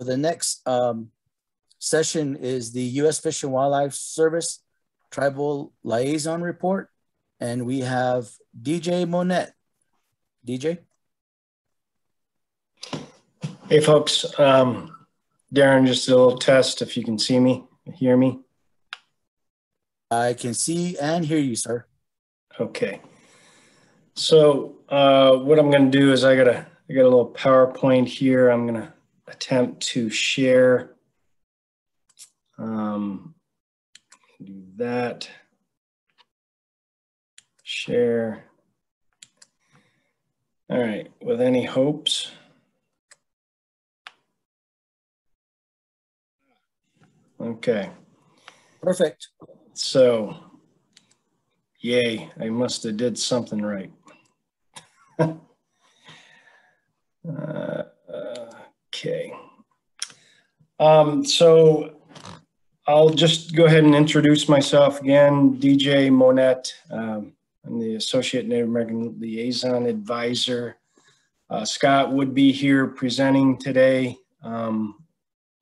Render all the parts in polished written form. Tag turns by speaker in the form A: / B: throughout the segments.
A: The next session is the U.S. Fish and Wildlife Service Tribal Liaison Report. And we have DJ Monette. DJ?
B: Hey folks, Darren, just a little test if you can see me, hear me.
A: I can see and hear you, sir.
B: Okay. So what I'm going to do is I got a little PowerPoint here. I'm going to attempt to share. Do that. Share. All right. With any hopes. Okay.
A: Perfect.
B: So, yay, I must have did something right. Okay. So I'll just go ahead and introduce myself again. DJ Monette. I'm the Associate Native American Liaison Advisor. Scott would be here presenting today,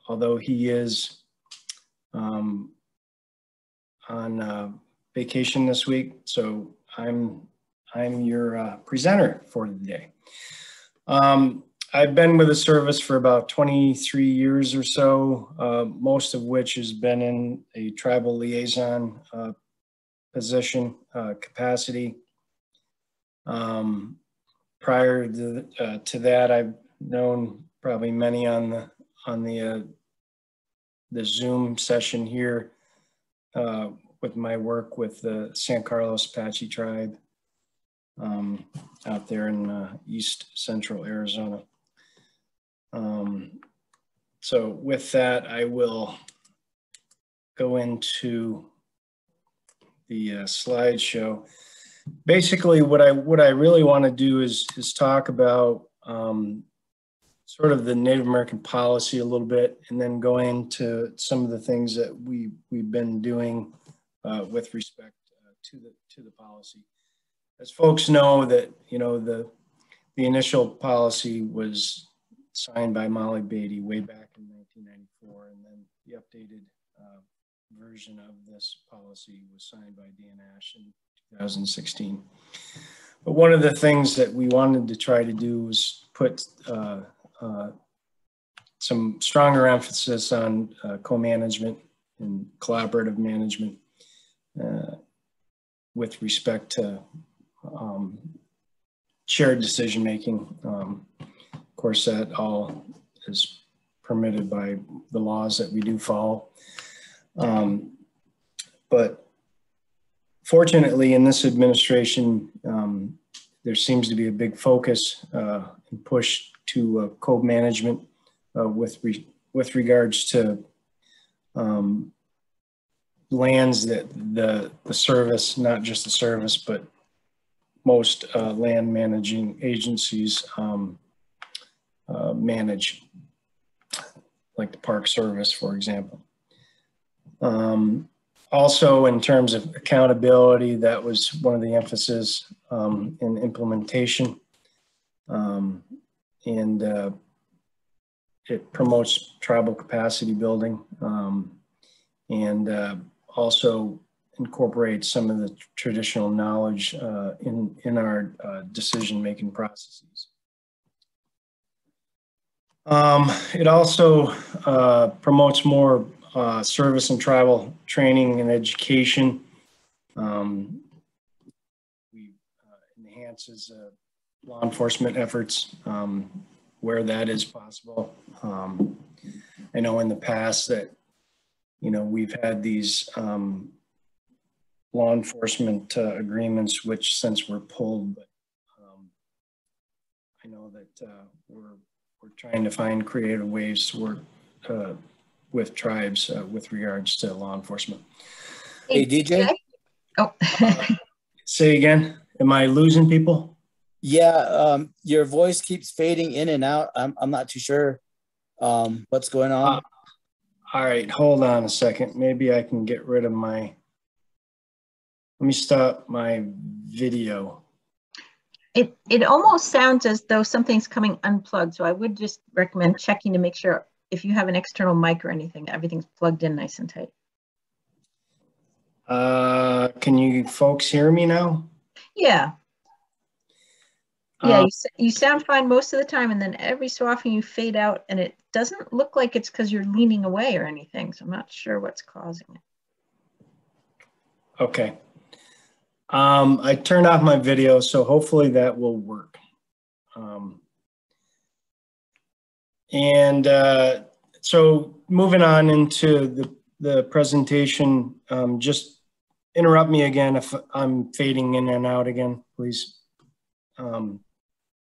B: although he is on vacation this week, so I'm your presenter for the day. I've been with the service for about 23 years or so, most of which has been in a tribal liaison position capacity. Prior to that, I've known probably many on the Zoom session here with my work with the San Carlos Apache tribe out there in East Central Arizona. So with that, I will go into the slideshow. Basically, what I really want to do is talk about sort of the Native American policy a little bit, and then go into some of the things that we've been doing with respect to the policy. As folks know, that the initial policy was signed by Molly Beatty way back in 1994, and then the updated version of this policy was signed by Dan Ash in 2016. But one of the things that we wanted to try to do was put some stronger emphasis on co-management and collaborative management with respect to shared decision-making. Of course, that all is permitted by the laws that we do follow. But fortunately, in this administration, there seems to be a big focus and push to co-management with regards to lands that the service, not just the service, but most land managing agencies manage, like the Park Service, for example. Also, in terms of accountability, that was one of the emphasis in implementation. And it promotes tribal capacity building and also incorporates some of the traditional knowledge in our decision-making processes. It also promotes more service and tribal training and education. We enhances law enforcement efforts where that is possible. I know in the past that we've had these law enforcement agreements which since were pulled, but I know that we're trying to find creative ways to work with tribes with regards to law enforcement.
A: Hey, DJ.
C: Oh.
B: Say again, am I losing people?
A: Yeah, your voice keeps fading in and out. I'm not too sure what's going on.
B: All right, hold on a second. Maybe I can get rid of my, let me stop my video.
C: It almost sounds as though something's coming unplugged, so I would just recommend checking to make sure if you have an external mic or anything, everything's plugged in nice and tight.
B: Can you folks hear me now?
C: Yeah. Yeah, you sound fine most of the time, and then every so often you fade out, and it doesn't look like it's because you're leaning away or anything, so I'm not sure what's causing it.
B: Okay. I turned off my video, so hopefully that will work. So moving on into the presentation, just interrupt me again if I'm fading in and out again, please.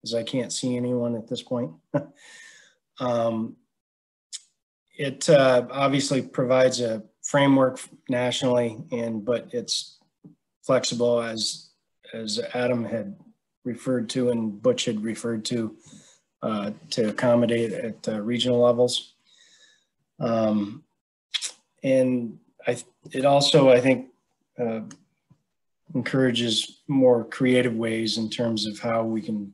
B: As I can't see anyone at this point. It obviously provides a framework nationally, but it's flexible as Adam had referred to and Butch had referred to accommodate at regional levels. And it also, I think, encourages more creative ways in terms of how we can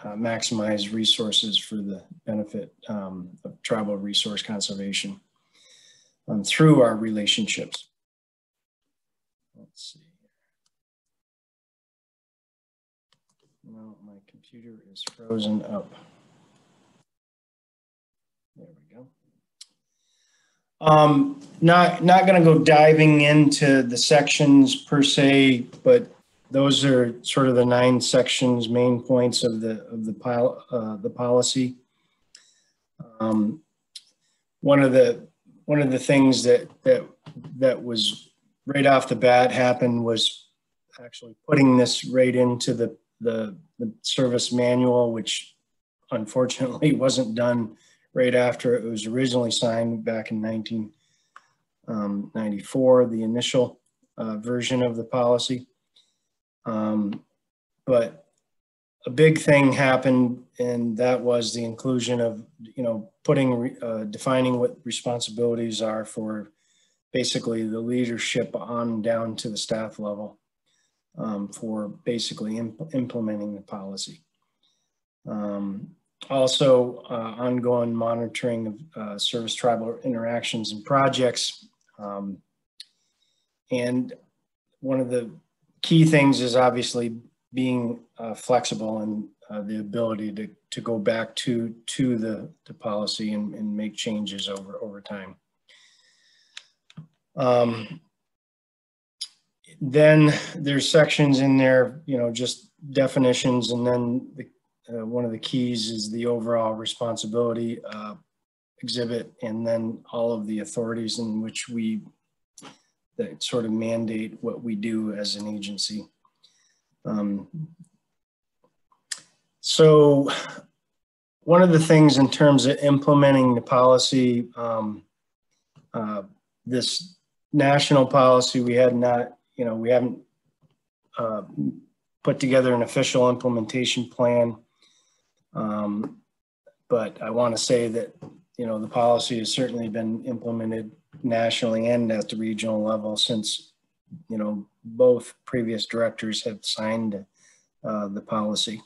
B: maximize resources for the benefit of tribal resource conservation through our relationships. Let's see. No, my computer is frozen up. There we go. Not going to go diving into the sections per se, but those are sort of the 9 sections, main points of the policy. One of the things that was right off the bat happened was actually putting this right into the service manual, which unfortunately wasn't done right after it was originally signed back in 1994, the initial version of the policy. But a big thing happened, and that was the inclusion of, defining what responsibilities are for basically the leadership on down to the staff level for basically implementing the policy. Also, ongoing monitoring of service tribal interactions and projects. And one of the key things is obviously being flexible and the ability to go back to the policy and make changes over time. Then there's sections in there, just definitions, and then one of the keys is the overall responsibility exhibit, and then all of the authorities in which that sort of mandate what we do as an agency. So one of the things in terms of implementing the policy, this national policy, we haven't put together an official implementation plan. But I want to say that, the policy has certainly been implemented nationally and at the regional level since, both previous directors have signed the policy.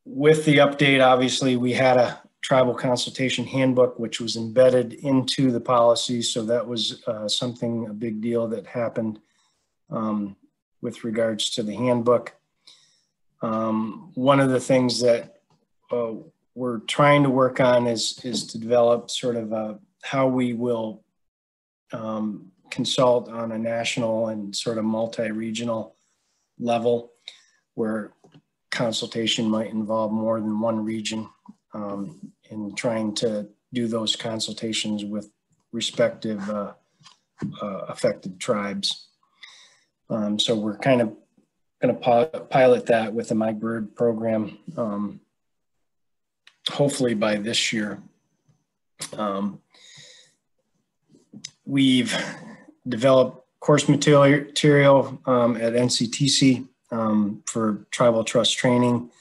B: With the update, obviously, we had a tribal consultation handbook, which was embedded into the policy. So that was a big deal that happened with regards to the handbook. One of the things that we're trying to work on is to develop sort of how we will consult on a national and sort of multi-regional level, where consultation might involve more than one region, in trying to do those consultations with respective affected tribes. So we're kind of going to pilot that with the My Bird program, hopefully by this year. We've developed course material at NCTC for tribal trust training.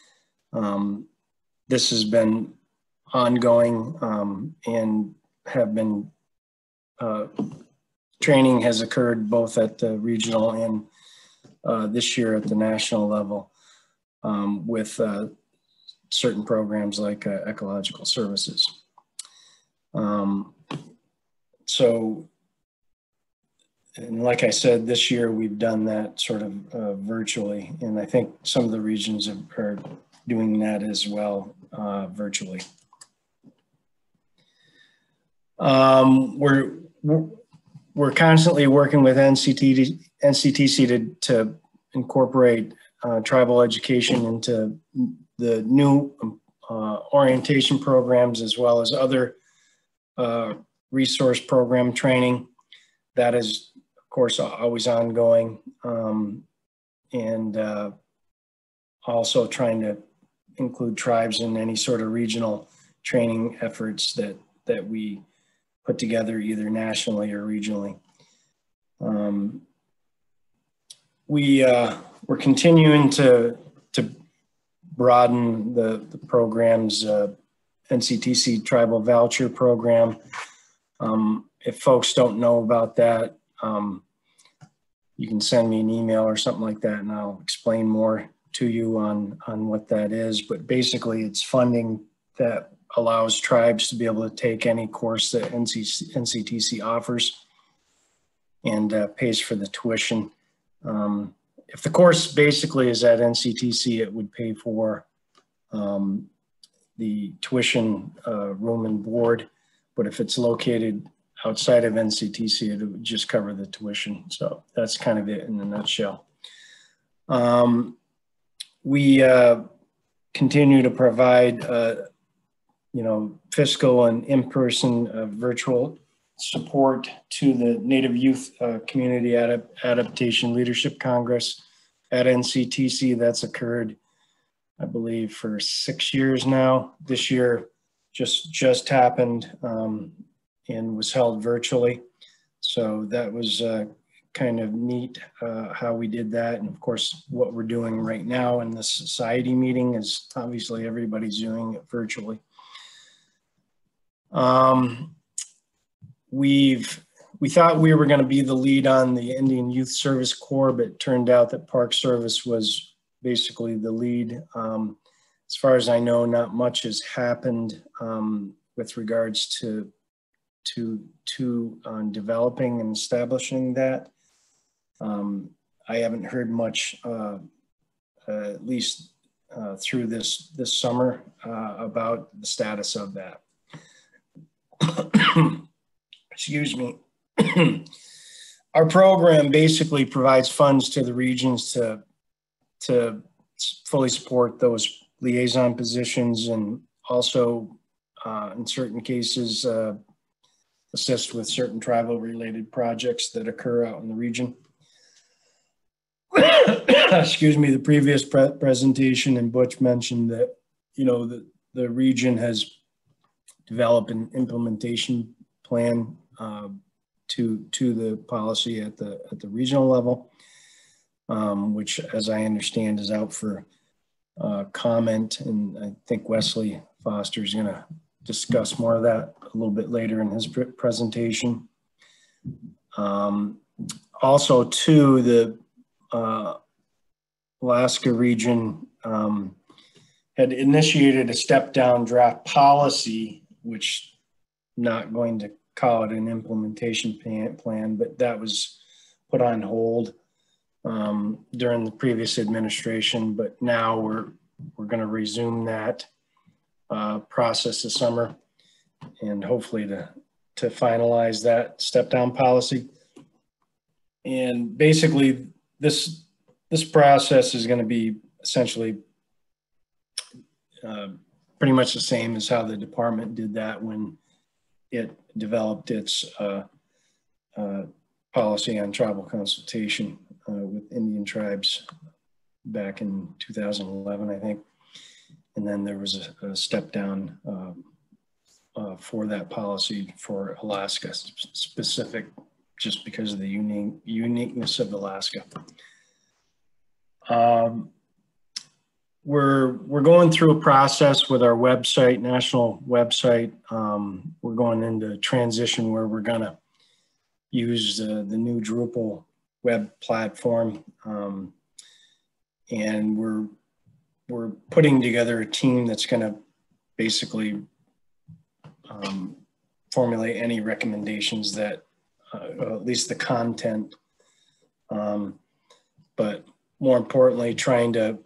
B: This has been ongoing and have been, training has occurred both at the regional and this year at the national level with certain programs like ecological services. So, and like I said, this year we've done that sort of virtually, and I think some of the regions are doing that as well virtually. We're constantly working with NCTC to incorporate tribal education into the new orientation programs, as well as other resource program training. That is, of course, always ongoing, and also trying to include tribes in any sort of regional training efforts that we put together either nationally or regionally. We're continuing to broaden the program's NCTC Tribal Voucher Program. If folks don't know about that, you can send me an email or something like that, and I'll explain more to you on what that is. But basically, it's funding that allows tribes to be able to take any course that NCTC offers and pays for the tuition. If the course basically is at NCTC, it would pay for the tuition, room and board. But if it's located outside of NCTC, it would just cover the tuition. So that's kind of it in a nutshell. We continue to provide fiscal and in-person virtual support to the Native Youth Community Adaptation Leadership Congress at NCTC. That's occurred, I believe, for 6 years now. This year just happened and was held virtually. So that was kind of neat how we did that. And of course, what we're doing right now in the society meeting is obviously everybody's doing it virtually. We thought we were going to be the lead on the Indian Youth Service Corps, but it turned out that Park Service was basically the lead. As far as I know, not much has happened with regards to developing and establishing that. I haven't heard much, at least through this summer, about the status of that. Excuse me. Our program basically provides funds to the regions to fully support those liaison positions, and also in certain cases assist with certain tribal related projects that occur out in the region. Excuse me, the previous presentation, and Butch mentioned that, the region has developed an implementation plan to the policy at the regional level, which, as I understand, is out for comment, and I think Wesley Foster is going to discuss more of that a little bit later in his presentation. Also, too, the Alaska region had initiated a step-down draft policy, which I'm not going to call it an implementation plan, but that was put on hold during the previous administration. But now we're going to resume that process this summer, and hopefully to finalize that step-down policy. And basically, this process is going to be essentially pretty much the same as how the department did that when it developed its policy on tribal consultation with Indian tribes back in 2011, I think. And then there was a step down for that policy for Alaska specific, just because of the uniqueness of Alaska. We're going through a process with our website, national website. We're going into transition where we're going to use the new Drupal web platform, and we're we're putting together a team that's going to basically formulate any recommendations that, at least the content, but more importantly, trying to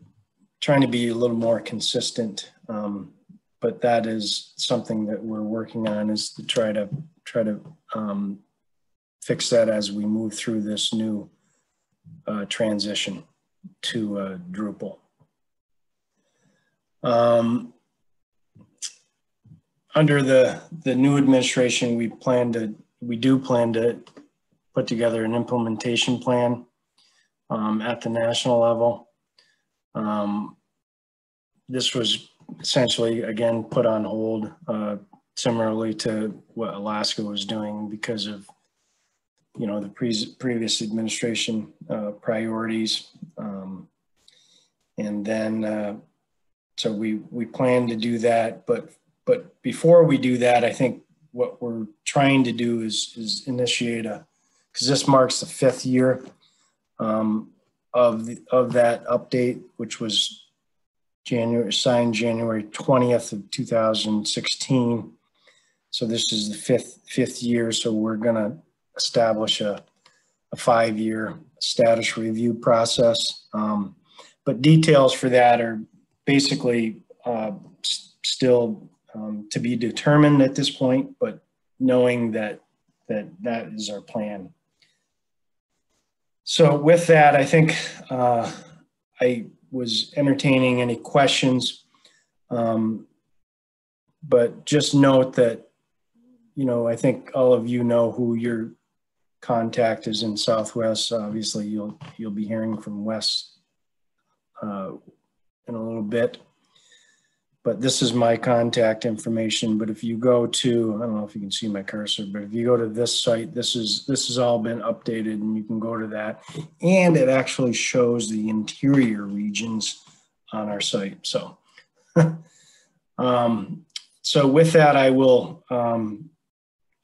B: be a little more consistent. But that is something that we're working on, is to try to fix that as we move through this new transition to Drupal. Under the new administration, we do plan to put together an implementation plan at the national level. This was essentially, again, put on hold, similarly to what Alaska was doing because of, you know, the previous administration priorities. And then, so we plan to do that, but before we do that, I think what we're trying to do is initiate because this marks the 5th year of that update, which was signed January 20th of 2016. So this is the fifth year. So we're going to establish a 5-year status review process. But details for that are basically still to be determined at this point, but knowing that is our plan. So with that, I think I was entertaining any questions, but just note that, you know, I think all of you know who your contact is in Southwest. Obviously, you'll be hearing from Wes in a little bit. But this is my contact information. But if you go to, I don't know if you can see my cursor, but if you go to this site, this has all been updated, and you can go to that. And it actually shows the interior regions on our site. So, so with that, I will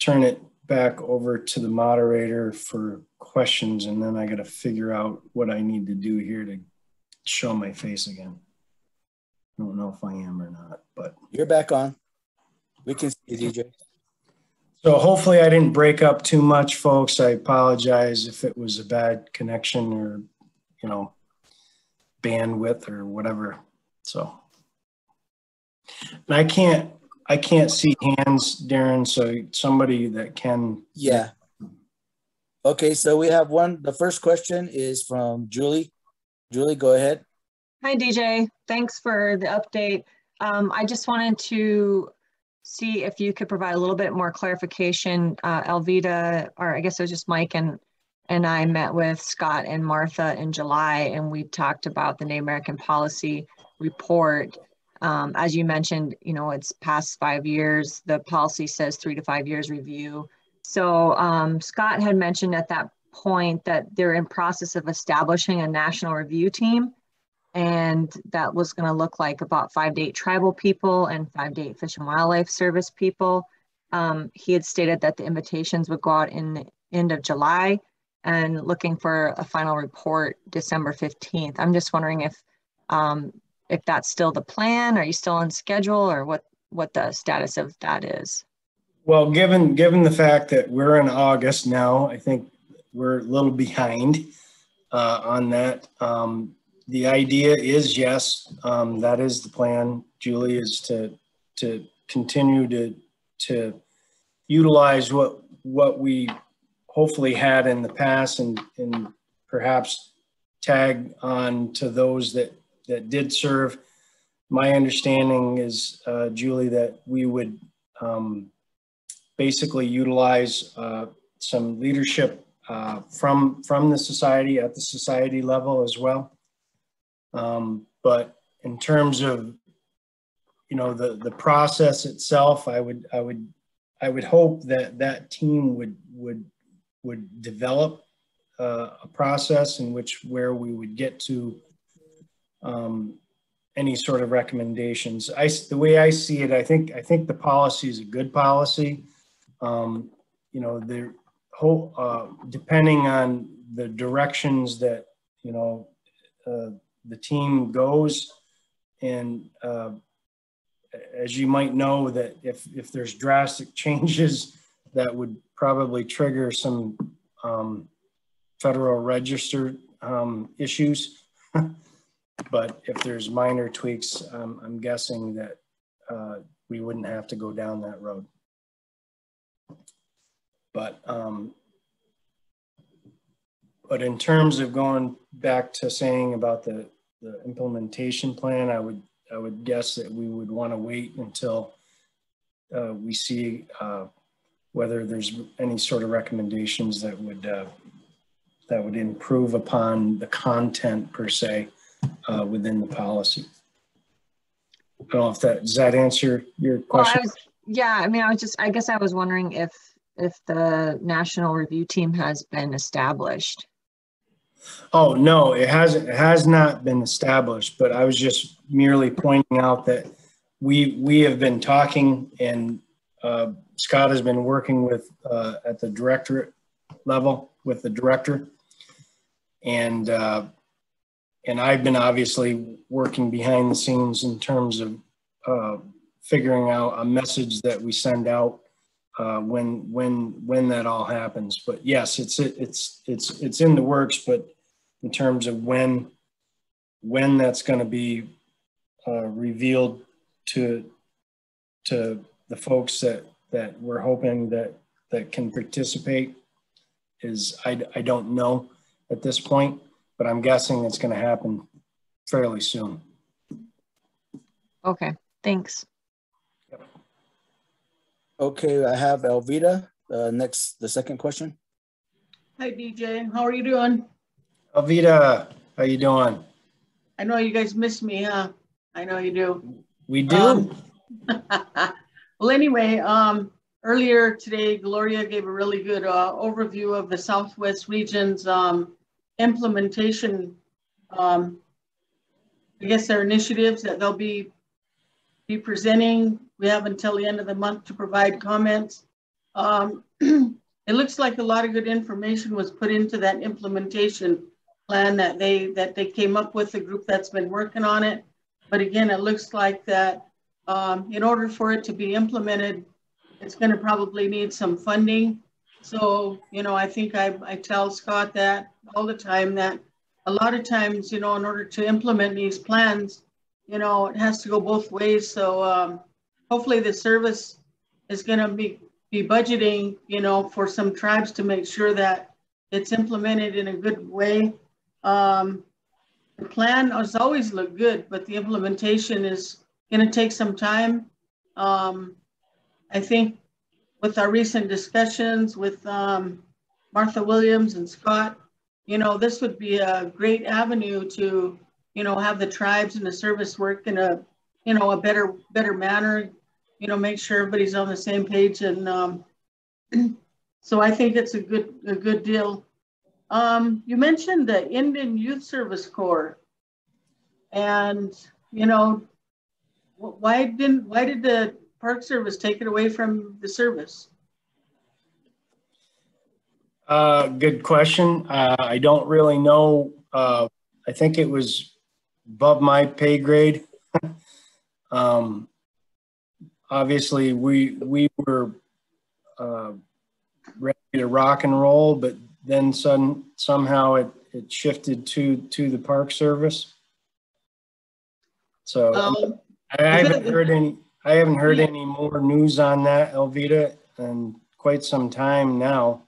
B: turn it back over to the moderator for questions, and then I got to figure out what I need to do here to show my face again. I don't know if I am or not, but
A: you're back on. We can see you, DJ.
B: So hopefully I didn't break up too much, folks. I apologize if it was a bad connection or, you know, bandwidth or whatever. So, and I can't see hands, Darren. So somebody that can.
A: Yeah. Okay. So we have one. The first question is from Julie. Julie, go ahead.
D: Hi, DJ. Thanks for the update. I just wanted to see if you could provide a little bit more clarification. Alvita, or I guess it was just Mike and I met with Scott and Martha in July, and we talked about the Native American Policy Report. As you mentioned, you know, it's past 5 years. The policy says 3 to 5 years review. So Scott had mentioned at that point that they're in process of establishing a national review team. And that was going to look like about 5 to 8 tribal people and 5 to 8 Fish and Wildlife Service people. He had stated that the invitations would go out in the end of July and looking for a final report December 15th. I'm just wondering if that's still the plan. Are you still on schedule, or what the status of that is?
B: Well, given the fact that we're in August now, I think we're a little behind on that. The idea is, yes, that is the plan, Julie, is to continue to utilize what we hopefully had in the past, and perhaps tag on to those that did serve. My understanding is, Julie, that we would basically utilize some leadership from the society at the society level as well. But in terms of, you know, the process itself, I would hope that team would develop a process in where we would get to any sort of recommendations. The way I see it, I think the policy is a good policy. You know, the whole depending on the directions that, you know, the team goes, And as you might know, that if there's drastic changes, that would probably trigger some Federal Register issues. But if there's minor tweaks, I'm guessing that we wouldn't have to go down that road. But in terms of going back to saying about the implementation plan, I would guess that we would want to wait until we see whether there's any sort of recommendations that would improve upon the content per se within the policy. I don't know if does that answer your question?
D: Well, I guess I was wondering if the national review team has been established.
B: Oh, no, it has not been established, but I was just merely pointing out that we have been talking, and Scott has been working with at the directorate level with the director, and I've been obviously working behind the scenes in terms of figuring out a message that we send out when that all happens. But yes, it's in the works, but in terms of when that's going to be revealed to the folks that we're hoping that can participate I don't know at this point, but I'm guessing it's going to happen fairly soon.
D: Okay, thanks.
B: Yep.
A: Okay, I have Elvita. The second question.
E: Hi, DJ. How are you doing?
B: Alvita, how you doing?
E: I know you guys miss me, huh? I know you do.
B: We do.
E: Well, anyway, earlier today, Gloria gave a really good overview of the Southwest region's implementation, I guess their initiatives that they'll be presenting. We have until the end of the month to provide comments. It looks like a lot of good information was put into that implementation plan that they came up with, the group that's been working on it. But again, it looks like that in order for it to be implemented, it's going to probably need some funding. So, I think I tell Scott that all the time, that a lot of times, in order to implement these plans, it has to go both ways. So hopefully the service is going to be budgeting, for some tribes to make sure that it's implemented in a good way. The plan has always looked good, but the implementation is going to take some time. I think with our recent discussions with Martha Williams and Scott, this would be a great avenue to, have the tribes and the service work in a, a better manner, make sure everybody's on the same page. And so I think it's a good deal. You mentioned the Indian Youth Service Corps, and why did the Park Service take it away from the service?
B: Good question. I don't really know. I think it was above my pay grade. Obviously, we were ready to rock and roll, but then somehow it shifted to the Park Service. So I haven't heard any more news on that, Elvita, in quite some time now.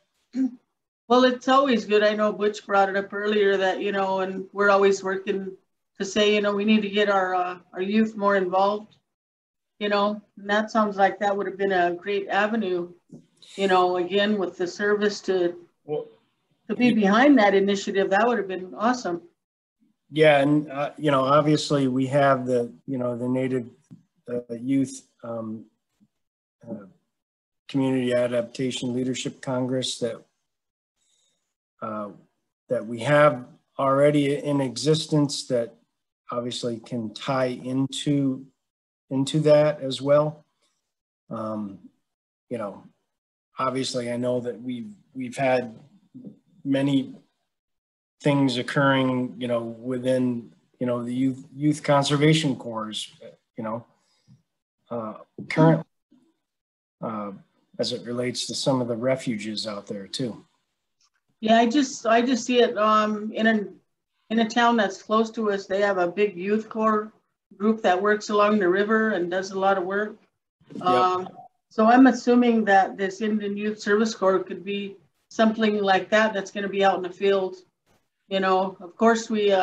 E: Well, it's always good. I know Butch brought it up earlier that, and we're always working to say, we need to get our youth more involved, and that sounds like that would have been a great avenue, again, with the service to be behind that initiative. That would have been awesome.
B: Yeah. And, obviously we have the Native Youth Community Adaptation Leadership Congress that we have already in existence that obviously can tie into that as well. Obviously I know that we've had many things occurring, within you know, the youth conservation corps, you know, currently, as it relates to some of the refuges out there too.
E: Yeah, I just see it in a town that's close to us. They have a big youth corps group that works along the river and does a lot of work.
B: Yep.
E: So I'm assuming that this Indian Youth Service Corps could be something like that that's going to be out in the field. You know, of course, we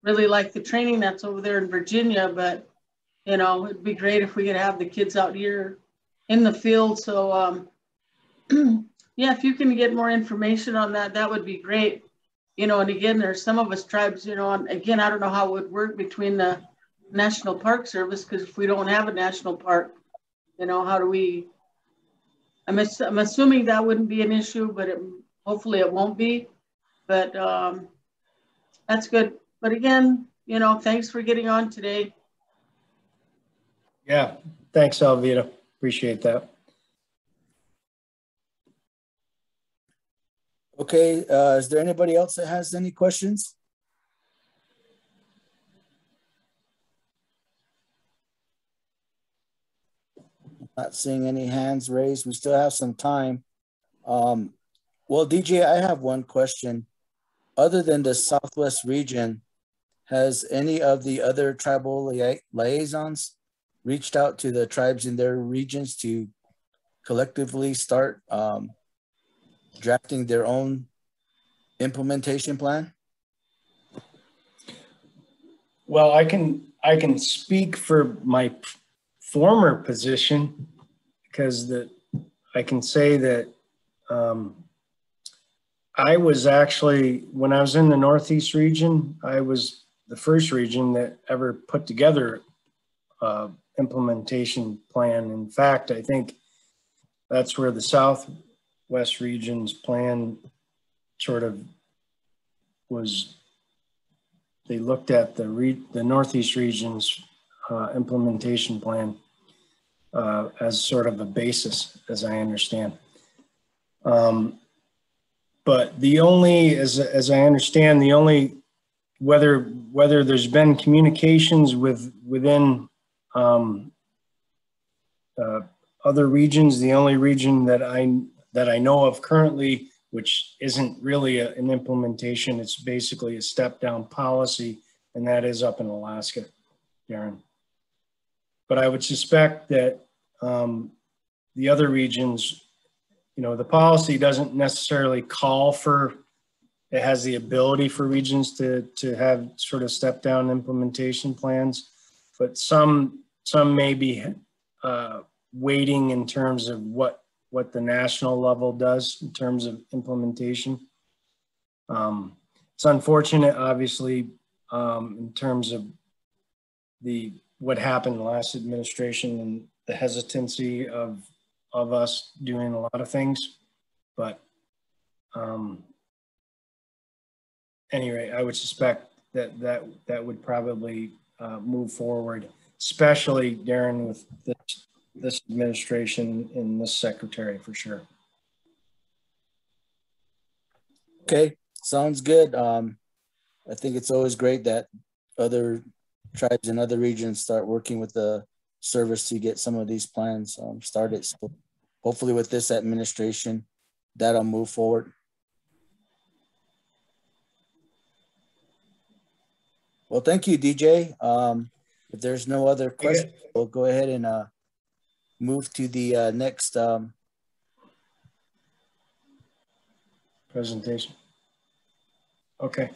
E: really like the training that's over there in Virginia, but, you know, it'd be great if we could have the kids out here in the field. So, yeah, if you can get more information on that, that would be great. You know, and again, there's some of us tribes, you know, and again, I don't know how it would work between the National Park Service, because if we don't have a national park, you know, how do we, I'm assuming that wouldn't be an issue, but hopefully it won't be. But that's good. But again, you know, thanks for getting on today.
B: Yeah, thanks, Alvita. Appreciate that.
A: Okay, is there anybody else that has any questions? Not seeing any hands raised. We still have some time. Well, DJ, I have one question. Other than the Southwest region, has any of the other tribal liaisons reached out to the tribes in their regions to collectively start drafting their own implementation plan?
B: Well, I can speak for my former position, because I can say that I was actually, when I was in the Northeast region, I was the first region that ever put together implementation plan. In fact, I think that's where the Southwest region's plan sort of was. They looked at the Northeast region's implementation plan as sort of a basis, as I understand. But the only, as I understand, the only, whether there's been communications within other regions, the only region that I know of currently, which isn't really an implementation, it's basically a step-down policy, and that is up in Alaska, Darren. But I would suspect that the other regions, you know, the policy doesn't necessarily call for, it has the ability for regions to have sort of step-down implementation plans, but some may be waiting in terms of what the national level does in terms of implementation. It's unfortunate, obviously, in terms of what happened in the last administration and the hesitancy of us doing a lot of things. But anyway, I would suspect that would probably move forward, especially, Darren, with this administration and this secretary, for sure.
A: Okay, sounds good. I think it's always great that other tribes in other regions start working with the service to get some of these plans started. So hopefully with this administration, that'll move forward. Well, thank you, DJ. If there's no other questions, we'll go ahead and move to the next
B: presentation. Okay.